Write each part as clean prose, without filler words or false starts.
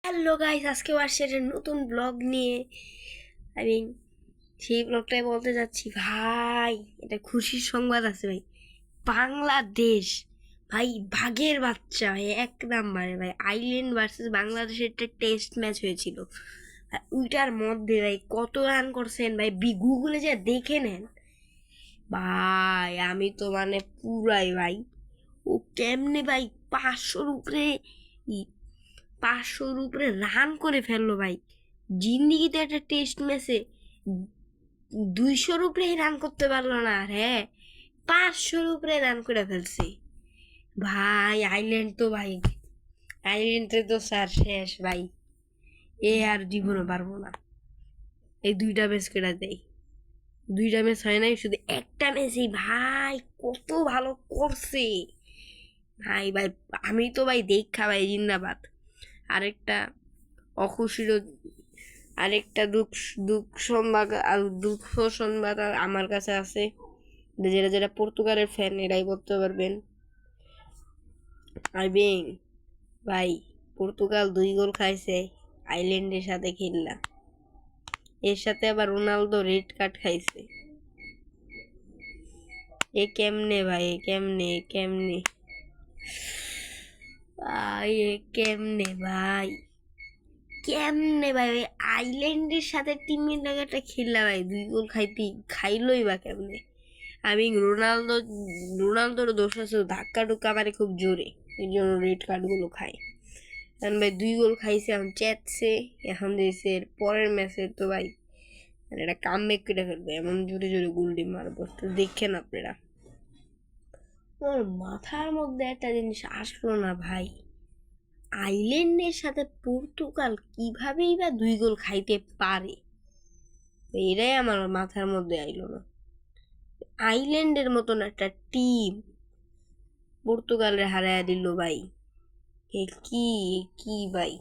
Hello guys, আজকেও আসছে একটা নতুন ব্লগ নিয়ে। আমি সেই ব্লগটাই বলতে যাচ্ছি। ভাই, এটা খুশির সংবাদ আছে ভাই। বাংলাদেশ ভাই ভাগের বাচ্চা ভাই, এক নাম্বারে ভাই। আইল্যান্ড ভার্সেস বাংলাদেশের একটা টেস্ট ম্যাচ হয়েছিল। আর ওইটার মধ্যে ভাই কত রান করছেন ভাই, গুগলে যা দেখে নেন ভাই। আমি তো মানে পুরাই ভাই, ও কেমনে ভাই 500-র উপরে রান করে ফেললো ভাই। জিন্দিগিতে একটা টেস্ট ম্যাচে 200-র উপরে রান করতে পারলো না। আর হ্যাঁ, 500-র উপরে রান করে ফেলছে ভাই। আইল্যান্ড তো ভাই, আইল্যান্ডে তো স্যার শেষ ভাই। এ আর জীবনে পারবো না। এই দুইটা ম্যাচ কেটে দেয়। দুইটা ম্যাচ হয় নাই, শুধু একটা ম্যাচই ভাই কত ভালো করছে ভাই। ভাই আমি তো ভাই দেখা ভাই জিন্দাবাদ। আরেকটা অখুশিরও, আরেকটা দুঃখ সংবাদ আর দুঃখ সংবাদ আমার কাছে আছে। যেটা যেটা পর্তুগালের ফ্যান এরাই বলতে পারবেন। আইবিং ভাই, পর্তুগাল 2 গোল খাইছে আইল্যান্ডের সাথে খেললা। এর সাথে আবার রোনালদো রেড কার্ড খাইছে। এ কেমনে ভাই, এ কেমনে, এ কেমনে ভাই, এ কেমনে ভাই, কেমনে ভাই। ওই আইল্যান্ডের সাথে টিম ইন্ডিয়াটা খেললা ভাই, 2 গোল খাইলোই বা কেমনে। আমি রোনালদোর দোষ আছে, ধাক্কা টুক্কা মারে খুব জোরে, এই জন্য রেড কার্ড গুলো খায়। এখন ভাই 2 গোল খাইছে, এখন চেতছে। এখন দিয়েছে এর পরের ম্যাচে তো ভাই মানে এটা কাম ব্যাক করে ফেলবে, এমন জোরে জোরে গোলটি মারবো। তো দেখেন আপনারা। ওর মাথার মধ্যে একটা জিনিস আসলো না ভাই, আইল্যান্ডের সাথে পর্তুগাল কিভাবেই বা 2 গোল খাইতে পারে, এটাই আমার মাথার মধ্যে আইলো না। আইল্যান্ডের মতন একটা টিম পর্তুগালের হারায় দিল ভাই। এ কি, কি ভাই,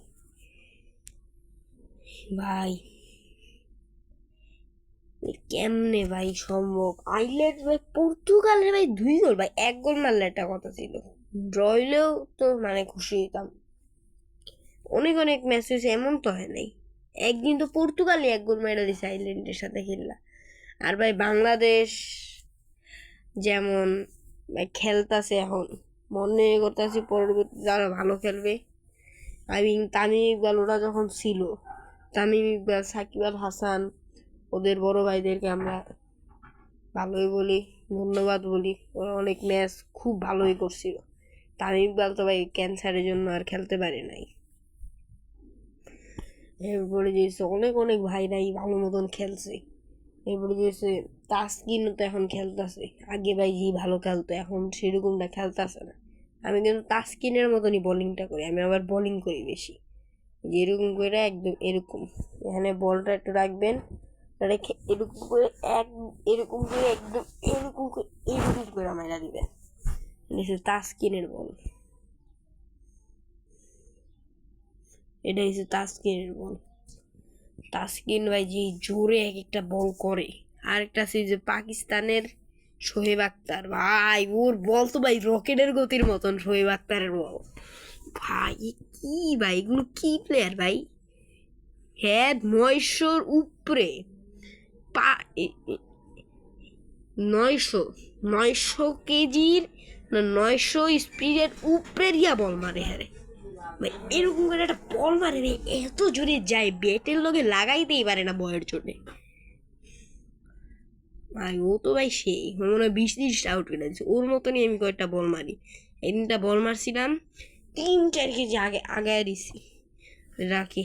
ভাই কেমনে ভাই সম্ভব। আইল্যান্ড ভাই পর্তুগালের ভাই 2 গোল ভাই, 1 গোল মারলে একটা কথা ছিল, ড্র হইলেও তো মানে খুশি হইতাম। অনেক অনেক ম্যাচ হয়েছে, এমন তো হয় নাই। একদিন তো পর্তুগালই 1 গোল মেরে দিছে আইল্যান্ডের সাথে খেললা। আর ভাই বাংলাদেশ যেমন ভাই খেলতাছে এখন, মনে করতেছি পরবর্তী যারা ভালো খেলবে। তামিম ইকবাল ওরা যখন ছিল, তামিম ইকবাল, সাকিব আল হাসান, ওদের বড় ভাইদেরকে আমরা ভালোই বলি, ধন্যবাদ বলি। ওরা অনেক ম্যাচ খুব ভালোই করছিল। তামিম ইকবাল তো ভাই ক্যান্সারের জন্য আর খেলতে পারে নাই। এরপরে যে অনেক অনেক ভাইরাই ভালো মতন খেলছে। এরপরে যে তাসকিন তো এখন খেলতেছে। আগে ভাই যে ভালো খেলতো, এখন সেরকমটা খেলতেছে না। আমি কিন্তু তাসকিনের মতনই বোলিংটা করি, আমি আবার বোলিং করি বেশি। যেরকম করে একদম এরকম, এখানে বলটা একটু রাখবেন, রেখে এরকম করে এরকম করে একদম এরকম করে মাইরা দিবেন। তাসকিনের বল, এটা হচ্ছে তাসকিনের বল। তাসকিন ভাই যে জোরে এক একটা বল করে। আরেকটা আছে যে পাকিস্তানের শোয়েব আক্তার ভাই, ওর বল তো ভাই রকেটের গতির মতন। শোয়েব আক্তারের বল ভাই, কি ভাই, এগুলো কি প্লেয়ার ভাই। হ্যাঁ, 900-র উপরে, 900 কেজির না, 900 স্পিডের উপরে দিয়া বল মারে। হ্যাঁ ভাই, এরকম করে একটা বল মারে রে, এত জোরে যায়, ব্যাটের লগে লাগাইতেই পারে না বয়ের জন্যে ভাই। ও তো ভাই সেই মনে হয় 20-30টা আউট করে দিচ্ছে। ওর মতনই আমি কয়েকটা বল মারি। একদিনটা বল মারছিলাম 3-4 কেজি আগে আগায় দিছি। রাখি।